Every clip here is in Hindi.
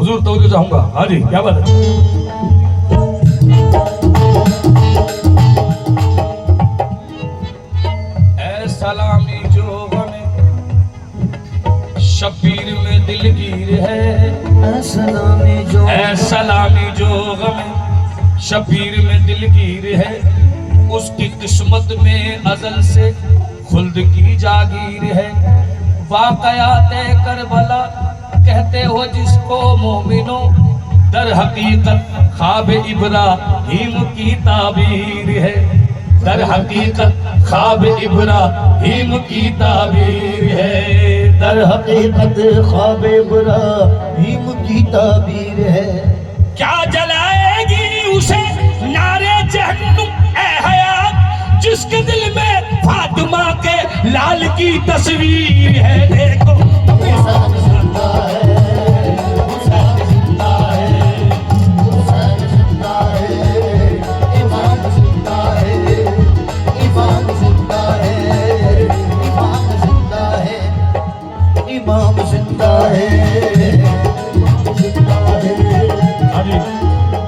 हुजूर तवज्जो चाहूंगा। हाँ जी, क्या बात है। ऐ सलामी जो गमे शबीर में दिलगीर है, ऐ सलामी जो गमे शबीर में दिलगीर है, उसकी किस्मत में अजल से खुल्द की जागीर है। वाकयात करबला कहते हो जिसको मोमिनो, दर हकीकत ख्वाब इब्राहीम की ताबीर है, दर हकीकत ख्वाब इब्राहीम की ताबीर है, दर हकीकत ख्वाब इब्राहीम की ताबीर है। क्या जलाएगी उसे नारे जहन्नुम ए हयात, जिसके दिल में फातिमा के लाल की तस्वीर है। देखो हुसैन जिंदा है, हुसैन जिंदा है, हुसैन जिंदा है, इमाम जिंदा है, इमाम जिंदा है, इमाम जिंदा है, इमाम जिंदा है, जिंदा है। अभी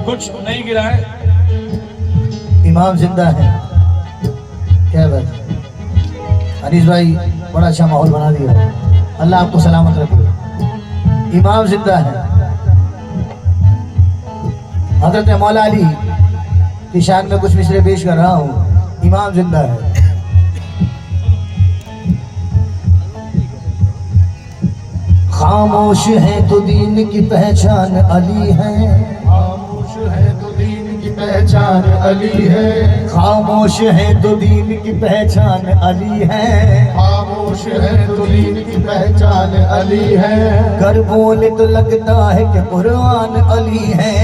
कुछ नहीं गिरा है। इमाम जिंदा है। क्या बात है अनीस भाई, बड़ा अच्छा माहौल बना दिया। अल्लाह आपको सलामत रखे। इमाम जिंदा है। हजरत मौला अली की शान में कुछ मिसरे पेश कर रहा हूँ। इमाम जिंदा है। खामोश है तो दीन की पहचान अली है, खामोश है तो दीन की पहचान अली है, खामोश है तो दीन की पहचान अली है, खामोश है तो दीन की पहचान अली है। कर बोले तो लगता है कि कुरान अली है,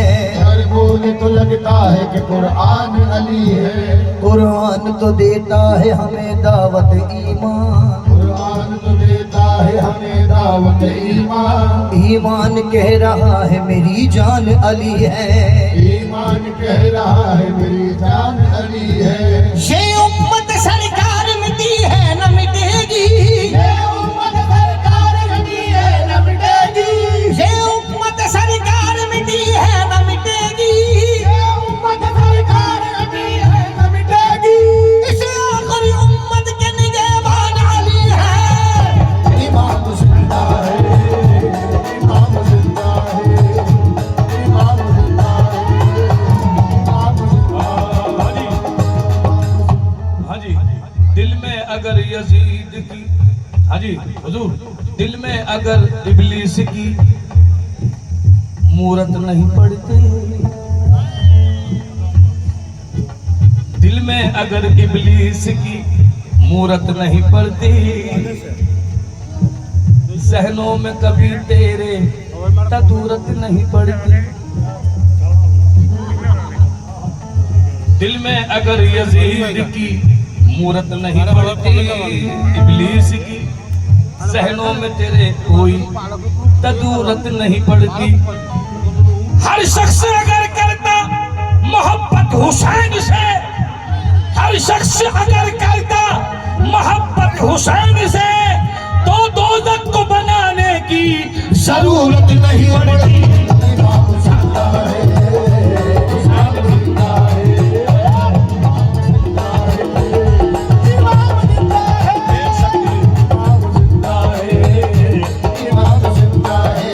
हर बोले तो लगता है कि कुरान अली है, कुरान तो देता है हमें दावत ईमान, कुरान तो देता है हमें दावत ईमान, ईमान कह रहा है मेरी जान अली है, ईमान कह रहा है मेरी जान अली है। ये उम्मत सरकार मिटी है न मिटेगी, ये उम्मत सरकार मिटी है न मिटेगी, ये उम्मत सरकार मिटी है न मिटेगी, ये उम्मत सरकार मिटी है न मिटेगी। इसे आखिरी उम्मत के निगहबान अली है। इमाम जिंदा है, इमाम जिंदा है, इमाम जिंदा है, इमाम जिंदा है। हाँ जी, दिल में अगर यजीद की, हाँ जी हुजूर, दिल में अगर इब्लीस की मूरत नहीं पड़ती, दिल में अगर इब्लीस की मूरत नहीं पड़ती, जहनों में कभी तेरे तदूरत नहीं पड़ती। दिल में अगर यजीद की मूरत नहीं पड़ती, इब्लीस की जहनों में तेरे कोई तदूरत नहीं पड़ती। हर शख्स अगर करता मोहब्बत हुसैन से, हर शख्स अगर करता मोहब्बत हुसैन से, तो दोज़ख को बनाने की जरूरत नहीं पड़ती। इमाम जिंदा है, इमाम जिंदा है, इमाम जिंदा है, इमाम जिंदा है, इमाम जिंदा है,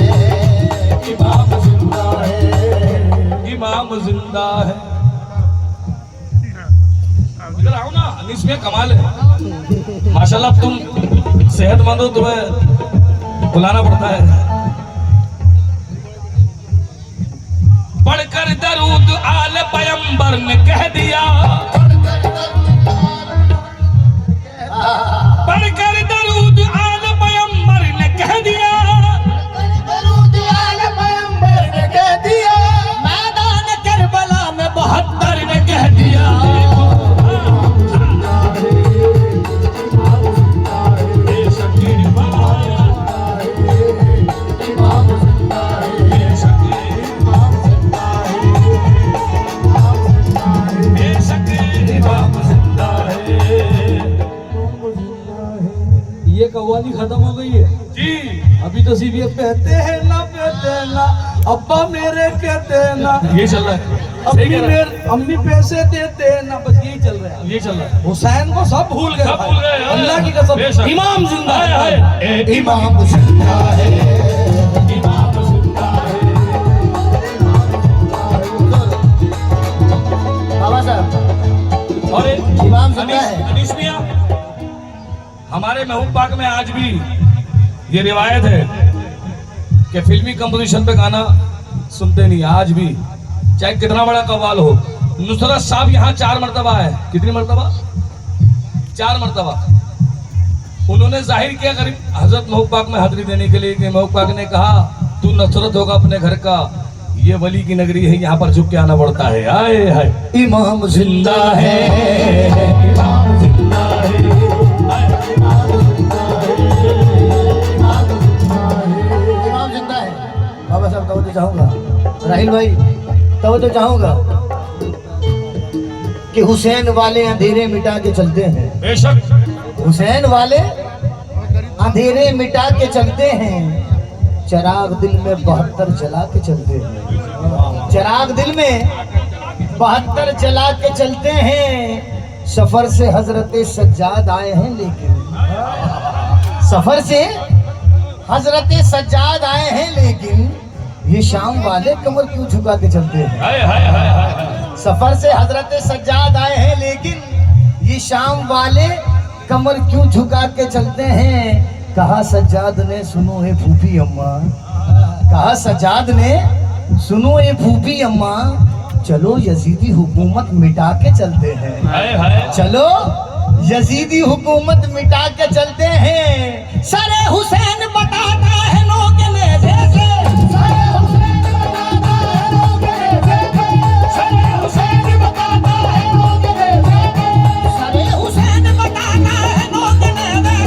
इमाम जिंदा है। इमाम जिंदा है। इधर आओ ना, अनीस में कमाल है माशाल्लाह। तुम सेहतमंद हो, तुम्हें बुलाना पड़ता है। पढ़कर दरूद आले पैगंबर ने कह दिया, पढ़कर दरूद आले पैगंबर ने कह दिया, दरूद आले पैगंबर ने कह दिया, मैदान करबला में 72 ने कह दिया। ये कव्वाली खत्म हो गई है। जी अभी तो सिर्फ ये पहते हैं ना अब्बा मेरे कहते ना, ये चल रहा है, अम्मी मेरे अम्मी पैसे देते ना, बस यही चल रहा है। ये चल रहा है। हुसैन को सब भूल गए, सब भाई। भूल गए, अल्लाह की बेशक। कसम, इमाम जिंदा हाय, है। हाय। इमाम जिंदा है, इमाम जिंदा है। बाबा साहब और एक इमाम जिंदा है। अनीस मियां, हमारे महबूब पाक में आज भी ये रिवायत है कि फिल्मी कंपोजिशन पे गाना सुनते नहीं, आज भी चाहे कितना बड़ा कव्वाल हो। नुसरत साहब यहाँ 4 मरतबा है, कितनी मरतबा? 4 मरतबा उन्होंने जाहिर किया करीब हजरत महबूब पाक में हाजिरी देने के लिए कि महबूब पाक ने कहा तू नुसरत होगा अपने घर का, ये वली की नगरी है, यहाँ पर झुक के आना पड़ता है। आए हाय, इमाम जिंदा है, इमाम जिंदा है। इमाम जिंदा है। बाबा साहब तब तो चाहूंगा, राहिल भाई तब तो चाहूंगा कि हुसैन वाले अंधेरे मिटा के चलते हैं, बेशक हुसैन वाले अंधेरे मिटा के चलते हैं, चिराग दिल में 72 जला के चलते हैं, चिराग दिल में 72 जला के चलते हैं। सफर से हजरत सज्जाद आए हैं, लेकिन सफर से हजरत सज्जाद आए हैं, लेकिन ये शाम वाले कमर क्यों झुका के चलते हैं? हाय हाय हाय हाय। सफर से हजरत सज्जाद आए हैं, लेकिन ये शाम वाले कमर क्यों झुका के चलते हैं? कहा सज्जाद ने सुनो ए फूफी अम्मा, कहा सज्जाद ने सुनो ए फूफी अम्मा, चलो यजीदी हुकूमत मिटा के चलते हैं, हाय हाय। चलो यजीदी हुकूमत मिटा के चलते हैं। सरे हुसैन बताता है लोग नेज़े से, सरे हुसैन बताता है लोग नेज़े से, सरे हुसैन बताता है लोग नेज़े से, सरे हुसैन बताता है लोग नेज़े से, सरे हुसैन बताता है लोग नेज़े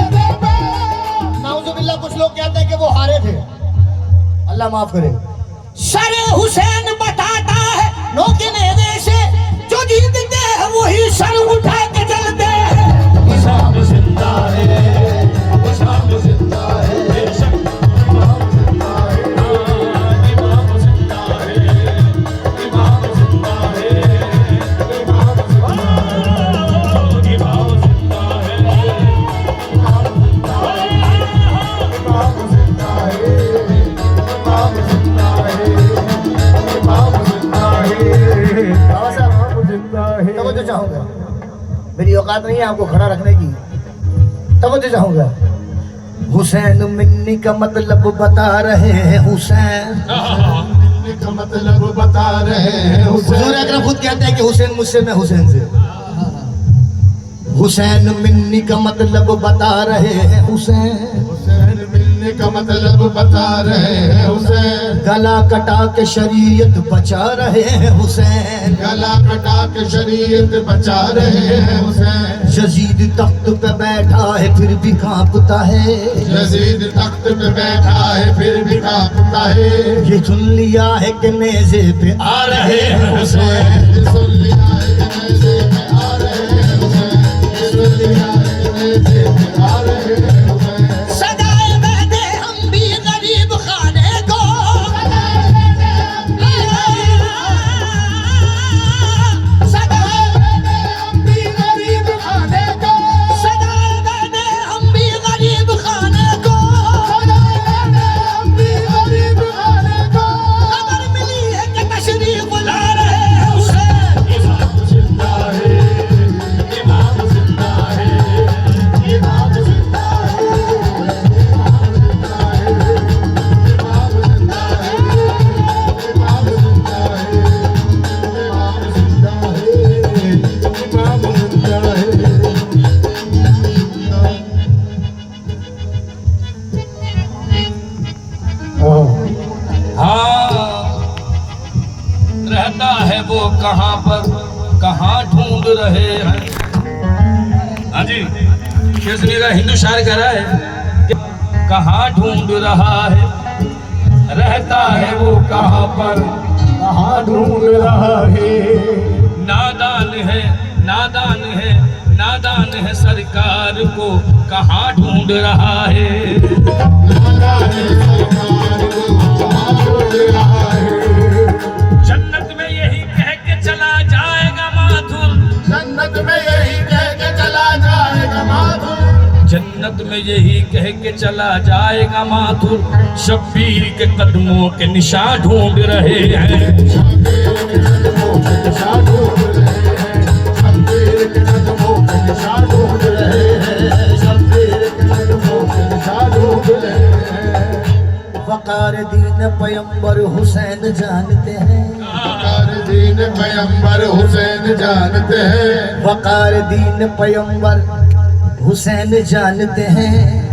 से। नाउज़ुबिल्लाह, कुछ लोग कहते हैं कि वो हारे थे, अल्लाह माफ करे। सरे हुसैन बताता है लोग नेज़े से, जो जीतते हैं वही सर उठा के चलते हैं। इमाम जिंदा है, इमाम जिंदा है, बेशक इमाम जिंदा है, इमाम जिंदा है, इमाम जिंदा है, इमाम जिंदा है, इमाम जिंदा है, इमाम जिंदा है, इमाम जिंदा है, इमाम जिंदा है, इमाम जिंदा है। बाबा साहब तब तो चाहूंगा, मेरी औकात नहीं है आपको खड़ा रखने की, तब तो चाहूंगा। हुसैन मिन्नी का मतलब बता रहे हैं, हुसैन का मतलब बता रहे हैं हुजूर हुसैन। अकरम खुद कहते हैं कि हुसैन मुझसे, मैं हुसैन से। हुसैन मिन्नी का मतलब बता रहे हैं, हुसैन हुसैन मिलने का मतलब बता रहे हैं हुसैन। गला कटा के शरीयत बचा रहे हैं, हुसैन गला कटा के शरीयत बचा रहे हैं हुसैन। यजीद तख्त पे बैठा है फिर भी कांपता है, यजीद तख्त पे बैठा है फिर भी कांपता है। ये सुन लिया है कि नेज़े पे आ रहे हैं हुसैन। ये सुन लिया है कि नेज़े पे आ रहे हैं हुसैन। ये सुन लिया है कि नेज़े पे आ रहे हैं हुसैन। सदाए बैठे हम भी गरीब खाने को, सदाए बैठे हम भी गरीब खाने को, सदाए बैठे हम भी गरीब खाने को, सदाए बैठे हम भी गरीब खाने को। खबर मिली है कि तशरीफ ला रहे हैं हुसैन। इमाम जिंदा है, इमाम जिंदा है, इमाम जिंदा है, इमाम जिंदा है, इमाम जिंदा है, इमाम जिंदा है, इमाम जिंदा है, इमाम जिंदा है। हाँ, रहता है वो कहाँ पर, कहाँ ढूंढ रहे हैं। हाँ जी, शेषनी का हिंदू शायर कह रहा है कि कहाँ ढूंढ रहा है, रहता है वो कहाँ पर, कहाँ ढूंढ रहा है। नादान है, नादान है, नादान है सरकार को कहाँ ढूंढ रहा है। के चला जाएगा माथुर, शब्बीर के कदमों के निशान ढूंढ रहे हैं। शब्बीर के कदमों के निशान ढूंढ रहे हैं, शब्बीर के कदमों के निशान ढूंढ रहे हैं, शब्बीर के कदमों के निशान ढूंढ रहे हैं। वकार दीन पैगंबर हुसैन जानते हैं, वकार दीन पैगंबर हुसैन जानते हैं, वकार दीन पैगंबर हुसैन जानते हैं,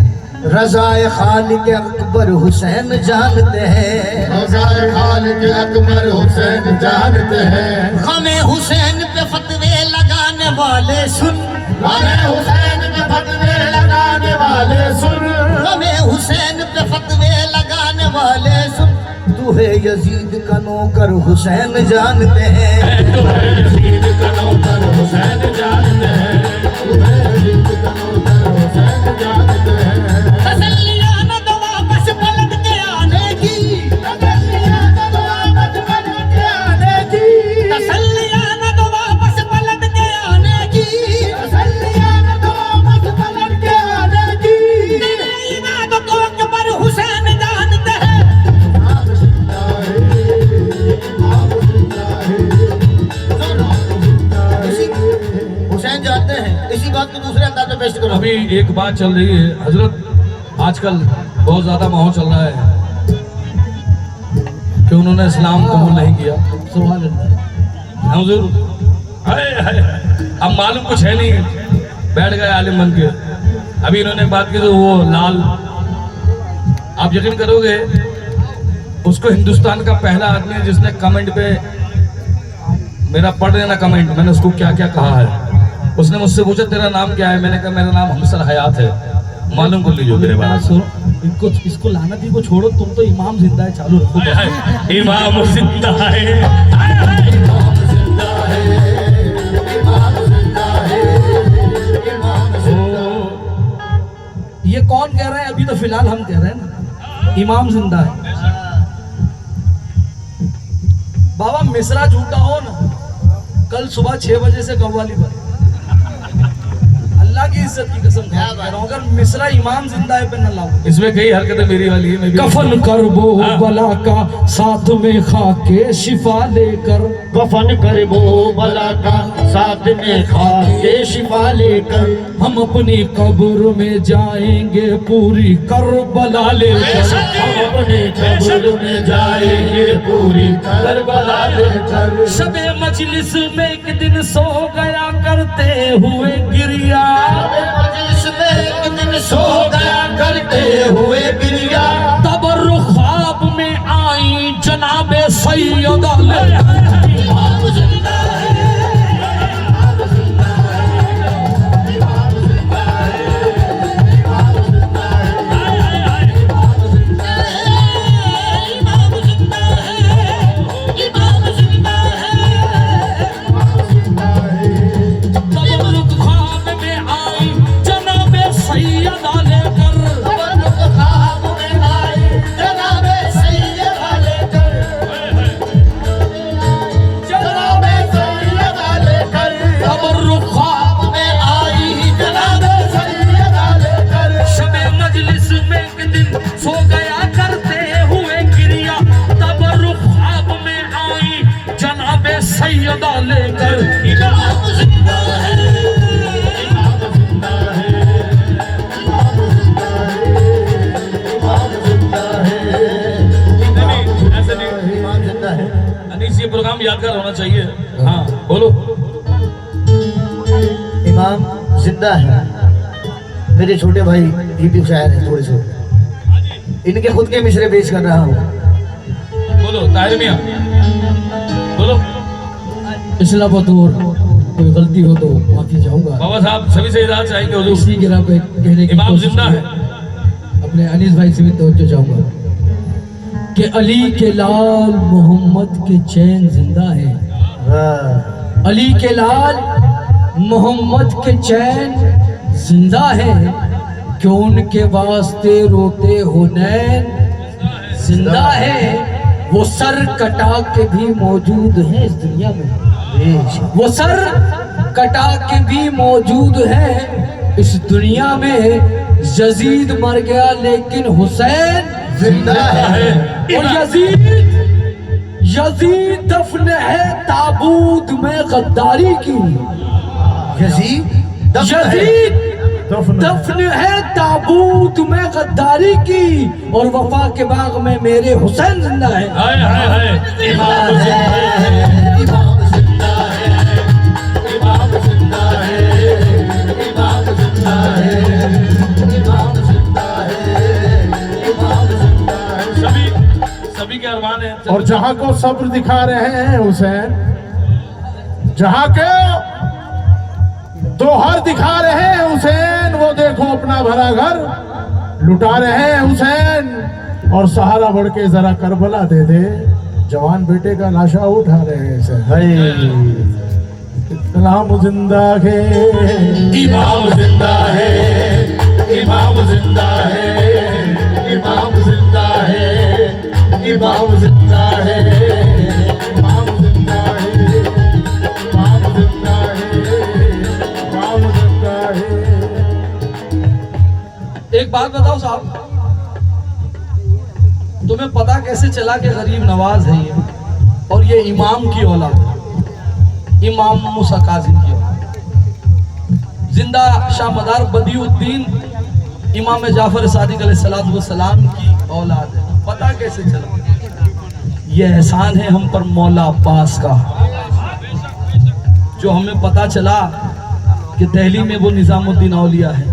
रज़ाए खालिक अकबर हुसैन जानते हैं, रज़ाए खालिक अकबर हुसैन जानते हैं। हमें हुसैन पे फतवे लगाने वाले सुन, हमें हुसैन पे फतवे लगाने वाले सुन, हमें हुसैन पे फतवे लगाने वाले सुन। तू है यजीद का नौकर हुसैन जानते हैं, यजीद का नौकर हुसैन जानते हैं, तुम्हें यजीद का नौकर हुसैन जानते हैं। तसल्लियां न दो वापस पलट के आने की, तसल्लियां न दो वापस पलट के आने की, तसल्लियां न दो वापस पलट के आने की, तसल्लियां न दो वापस पलट के आने की। तेरे इनाद को अकबर हुसैन जानते हैं। आप जिंदा है, आप जिंदा है, आप जिंदा है। हुसैन जानते हैं, इसी बात को दूसरे अंदाज में पेश करो। अभी एक बात चल रही है हजरत, आजकल बहुत ज्यादा माहौल चल रहा है कि उन्होंने इस्लाम कबूल नहीं किया। सुभान अल्लाह। हाँ हुजूर, हाय हाय, अब मालूम कुछ है नहीं, बैठ गए आलिम बन के। अभी इन्होंने एक बात की तो वो लाल, आप यकीन करोगे उसको हिंदुस्तान का पहला आदमी है जिसने कमेंट पे, मेरा पढ़ लेना कमेंट, मैंने उसको क्या क्या कहा है। उसने मुझसे पूछा तेरा नाम क्या है, मैंने कहा मेरा नाम हमसर हयात है। मालूम कर लीजिए मेरे बारे में। इनको इसको लानती को छोड़ो, तुम तो इमाम जिंदा है चालू रखो। हाय हाय, इमाम जिंदा है, इमाम जिंदा है, इमाम जिंदा है, इमाम जिंदा है। ये कौन कह रहा है? अभी तो फिलहाल हम कह रहे हैं ना, इमाम जिंदा है। बाबा मिसरा झूठा हो ना, कल सुबह 6 बजे से कव्वाली पर, अल्लाह की इज्जत की कसम खा रहा हूं, अगर मिसरा इमाम जिंदा है पे न लाओ। इसमें कई हरकतें मेरी वाली है, मैं भी कफन कर वो बला का साथ में खाके शिफा लेकर, कफन कर वो बला का साथ में खाके शिफा लेकर, हम अपनी कब्र में जाएंगे पूरी करबला लेकर। हम अपने कब्र में जाएंगे पूरी करबला लेकर। शबे मजलिस में एक दिन सो गया करते हुए गिरिया, मजलिस में एक दिन सो गया करते हुए गिरिया, तब ख्वाब में आई जनाबे सैयद अली। इमाम जिंदा है, इमाम जिंदा है, इमाम जिंदा है, इमाम जिंदा है, इमाम जिंदा है, इमाम जिंदा है, इमाम जिंदा है, इमाम जिंदा है। तब ख्वाब में आई जनाबे सैयद लेकर, ख्वाब में आई जनाबे सैयद लेकर, जनाबे सैयद लेकर, तब ख्वाब में आई जनाबे सैयद लेकर। शबे मजलिस में एक दिन सो गया करते हुए गिरिया, तब ख्वाब में आई जनाबे सैयद लेकर। इमाम जिंदा है, इमाम जिंदा है, इमाम जिंदा है, इमाम जिंदा है, ऐसे नहीं, इमाम जिंदा है। अनीस ये प्रोग्राम यादगार होना चाहिए। हाँ बोलो। इमाम जिंदा है। मेरे छोटे भाई यूट्यूब शायर हैं थोड़े से, इनके खुद के मिसरे पेश कर रहा हूँ। बोलो ताहिर मियां, बोलो। पिछला बतौर कोई गलती हो तो माफी चाहूंगा। बाबा साहब सभी से इजाजत चाहेंगे हुजूर। इसी गिरा पे कहने की इमाम कोशिश जिंदा की। है। अपने अनीस भाई से भी तवज्जो चाहूंगा कि अली के लाल मोहम्मद के चैन जिंदा है। वाह। अली के लाल मोहम्मद के चैन जिंदा है, क्यों उनके वास्ते रोते हो नैन जिंदा है। वो सर कटा के भी मौजूद है इस दुनिया में, वो सर कटा के भी मौजूद है इस दुनिया में यजीद मर गया लेकिन हुसैन जिंदा है। और यजीद दफन है ताबूत में गद्दारी की। यजीद यजीद दफन है ताबूत में गद्दारी की, और वफा के बाग में मेरे हुसैन जिंदा है। हाय हाय हाय इमाम जिंदा है, इमाम जिंदा है, इमाम जिंदा है, इमाम जिंदा है, इमाम जिंदा है, इमाम जिंदा है। सभी के अरमान है। और जहां को सब्र दिखा रहे हैं हुसैन, जहां के दोहर दिखा रहे हैं हुसैन, वो देखो अपना भरा घर लुटा रहे हैं हुसैन। और सहारा बढ़ के जरा करबला दे दे, जवान बेटे का लाशा उठा रहे हैं से। इमाम जिंदा है, इमाम जिंदा है, इमाम जिंदा है, इमाम जिंदा है, इमाम जिंदा है, इमाम जिंदा है, इमाम जिंदा है, इमाम जिंदा है। एक बात बताओ साहब, तुम्हें पता कैसे चला कि गरीब नवाज है ये, और ये इमाम की औलाद है, इमाम मूसा कासिम की औलाद, जिंदा शाह मदार बदिउद्दीन इमाम जाफर सादिक अलैहिस्सलाम की औलाद है। पता कैसे चला? ये एहसान है हम पर मौला अब्बास का, जो हमें पता चला कि दिल्ली में वो निजामुद्दीन औलिया है,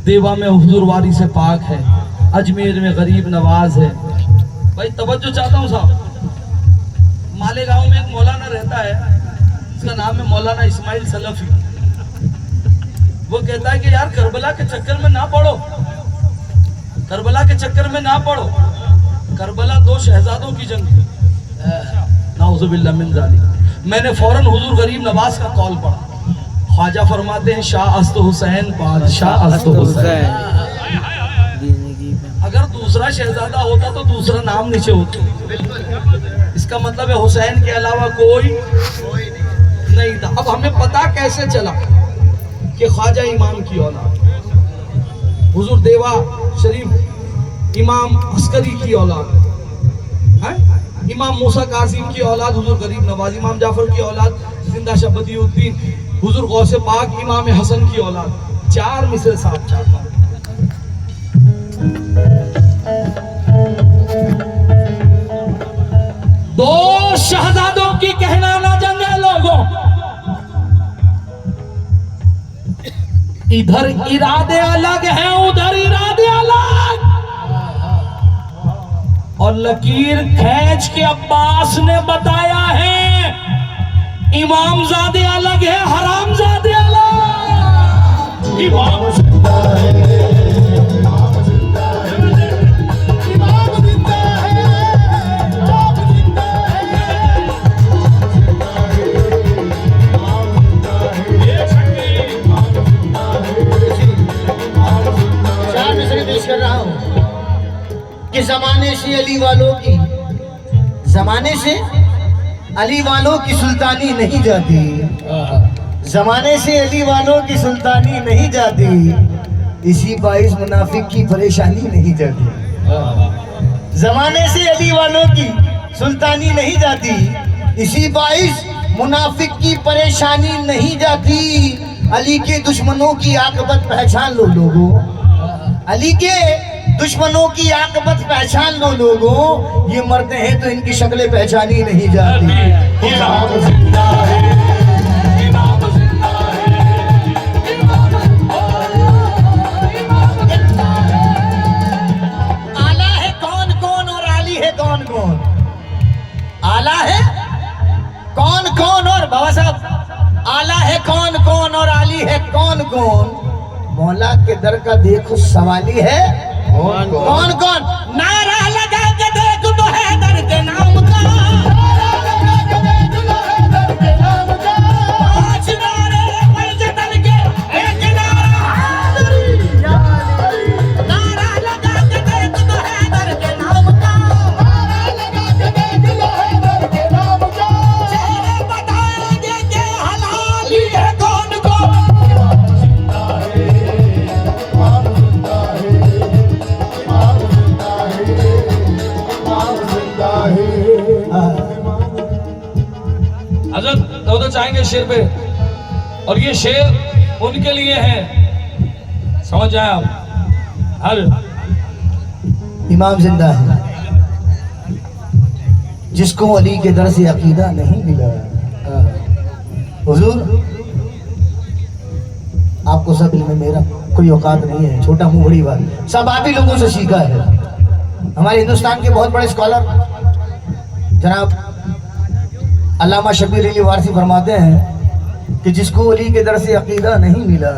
देवा में हुजूर वारी से पाक है, अजमेर में गरीब नवाज है। भाई तवज्जो चाहता हूँ साहब, मालेगांव में एक मौलाना रहता है, उसका नाम है मौलाना इस्माइल सलफी। वो कहता है कि यार करबला के चक्कर में ना पड़ो, करबला के चक्कर में ना पड़ो। करबला दो शहजादों की जंग थी, नाउजुबिल्लाह मिन ज़ालिक। मैंने फौरन हुजूर गरीब नवाज का कॉल पढ़ा। ख्वाजा फरमाते हैं शाह अस्त हुसैन बादशाह अस्त हुसैन। अगर दूसरा शहजादा होता तो दूसरा नाम नीचे होता, इसका मतलब है हुसैन के अलावा कोई नहीं था। अब हमें पता कैसे चला कि ख्वाजा इमाम की औलाद, हुजूर देवा शरीफ इमाम अस्करी की औलाद है, इमाम मूसा कासिम की औलाद हुजूर गरीब नवाज, इमाम जाफर की औलाद जिंदा शाह बदिउद्दीन, हुजूर गौसे पाक इमाम हसन की औलाद। चार मिसरे साहब चाहता हूं। दो शहजादों की कहना ना जंगे लोगों, इधर इरादे अलग हैं उधर इरादे अलग। और लकीर खींच के अब्बास ने बताया है, इमामजादे अलग है हरामजादे अलग। इमाम जिंदा है, इमाम जिंदा है, इमाम जिंदा है, इमाम जिंदा है, इमाम जिंदा है, इमाम जिंदा है। चार मिसरे पेश कर रहा हूँ कि जमाने से अली वालों की, जमाने से अली वालों की सुल्तानी नहीं जाती, जमाने से अली वालों की सुल्तानी नहीं जाती, इसी बाइस मुनाफिक की परेशानी नहीं जाती। जमाने से अली वालों की सुल्तानी नहीं जाती, इसी बाइस मुनाफिक की परेशानी नहीं जाती। अली के दुश्मनों की आकबत पहचान लो लोगों, अली के दुश्मनों की आकबत पहचान लो लोगों, ये मरते हैं तो इनकी शक्लें पहचानी नहीं जाती। इमाम जिंदा है, इमाम जिंदा है, इमाम जिंदा है। आला है कौन कौन और आली है कौन कौन? आला है कौन कौन और बाबा साहब, आला है कौन कौन और आली है कौन कौन? मौला के दर का देखो सवाली है कौन कौन? नारा लगा के देख तो है दर के नाम का, नारा लगा के देख तो है दर के नाम का। पांच नारे पंचतन के एक नारा हाज़री, नारा लगा के देख तो है दर के नाम का, नारा लगा के देख तो है दर के नाम का। चेहरे बताएंगे कि हलाली है कौन कौन? जिंदा है, इमाम जिंदा शेर पे, और ये शेर उनके लिए है, समझ जाए आप। हर इमाम जिंदा है, जिसको अली के दर से अकीदा नहीं मिला। हुजूर, आपको सब इल्म, मेरा कोई औकात नहीं है, छोटा मुंह बड़ी बात, सब आप ही लोगों से सीखा है। हमारे हिंदुस्तान के बहुत बड़े स्कॉलर जनाब अल्लामा शबीर अली वारसी फरमाते हैं कि जिसको अली के दर से अकीदा नहीं मिला,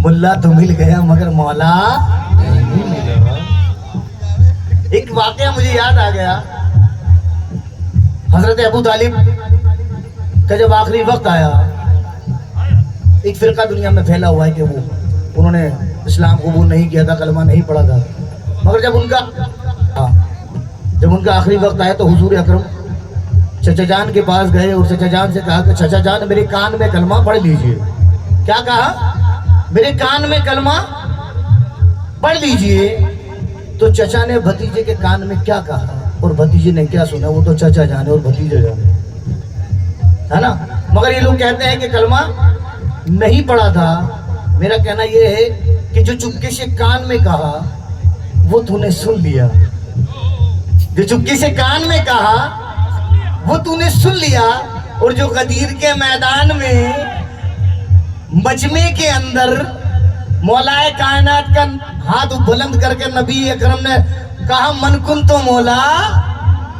मुल्ला तो मिल गया मगर मौला नहीं मिला। एक वाकया मुझे याद आ गया, हजरत अबू तालिब का जब आखिरी वक्त आया, एक फिरका दुनिया में फैला हुआ है कि वो उन्होंने इस्लाम कबूल नहीं किया था, कलमा नहीं पढ़ा था, मगर जब उनका आखिरी वक्त आया तो हुजूर अकरम चचा जान के पास गए और चचा जान से कहा कि चचा जान मेरे कान में कलमा पढ़ लीजिए। क्या कहा? मेरे कान में कलमा पढ़ लीजिए। तो चचा ने भतीजे के कान में क्या कहा और भतीजे ने क्या सुना, वो तो चचा जाने और भतीजे जाने, है ना। मगर ये लोग कहते हैं कि कलमा नहीं पढ़ा था। मेरा कहना ये है कि जो चुपके से कान में कहा वो तूने सुन लिया, जो चुपके से कान में कहा वो तूने सुन लिया। और जो गदीर के मैदान में मजमे के अंदर मौलाए कायनात का हाथ बुलंद करके नबी अकरम ने कहा मन कुन तो मौला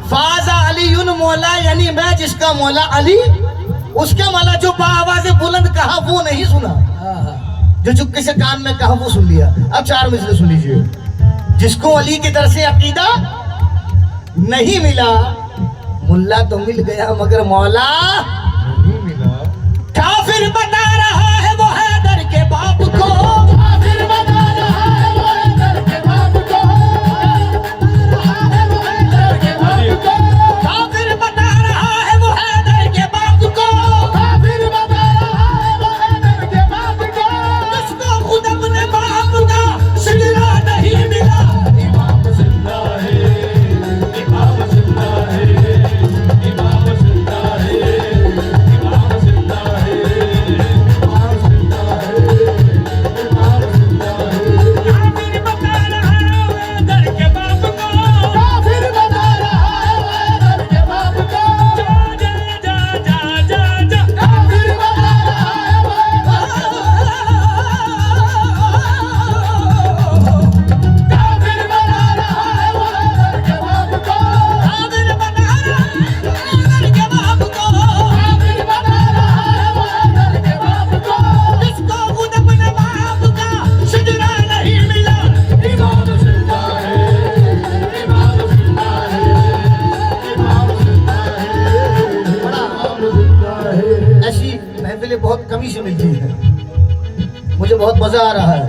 फाजा अलीयुन मौला, यानी मैं जिसका मौला अली, उसका मौला जो बाआवाज़ बुलंद कहा वो नहीं सुना, जो चुपके से कान में कहा वो सुन लिया। अब चार मिसरे सुन लीजिए। जिसको अली की तरफ से अकीदा नहीं मिला, मुल्ला तो मिल गया मगर मौला नहीं मिला। काफिर बता रहा है वो हैदर के बाप को, काफिर बता रहा है वो हैदर के बाप को, काफिर बता रहा है वो हैदर के बाप को, काफिर बता रहा है वो हैदर के बाप को, जिसको खुद अपने बाप का सिजदा नहीं मिला। इमाम जिंदा है, इमाम जिंदा है, इमाम जिंदा है, इमाम जिंदा है, इमाम जिंदा है, इमाम जिंदा है। काफिर बता रहा है वो हैदर के बाप को, काफिर बता रहा है वो हैदर के बाप को, जा जा जा जा जा, काफिर बता रहा है वो काफिर बता रहा है वो हैदर के बाप को, काफिर बता रहा है हैदर के बाप को, काफिर बता रहा है वो हैदर के बाप को, जिसको खुद अपने बाप का सिजदा नहीं मिला। इमाम जिंदा है, इमाम जिंदा है, इमाम जिंदा है, इमाम जिंदा है। ऐसी महफिलें बहुत कमी से मिलती हैं। मुझे बहुत मजा आ रहा है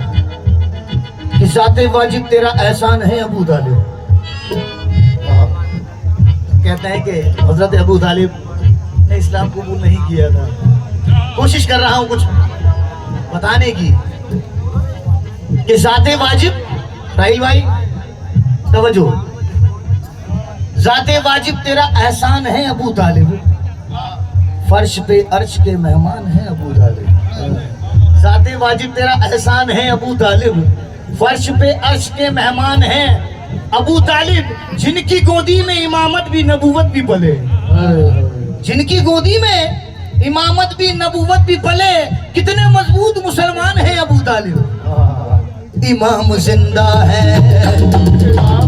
कि ज़ाते वाजिब तेरा एहसान है अबू तालिब। कहते हैं कि हजरत अबू तालिब ने इस्लाम कबूल नहीं किया था। कोशिश कर रहा हूँ कुछ बताने की कि ज़ाते वाजिब, राहिल भाई तवज्जो, ज़ाते वाजिब तेरा एहसान है अबू तालिब, फर्श पे अर्श के मेहमान है अबू तालिब। ज़ाते वाजिब तेरा एहसान है अबू तालिब, फर्श पे अर्श के मेहमान हैं अबू तालिब, जिनकी गोदी में इमामत भी नबूवत भी पले, जिनकी गोदी में इमामत भी नबूवत भी पले। कितने मजबूत मुसलमान हैं अबू तालिब। इमाम जिंदा है, इमाम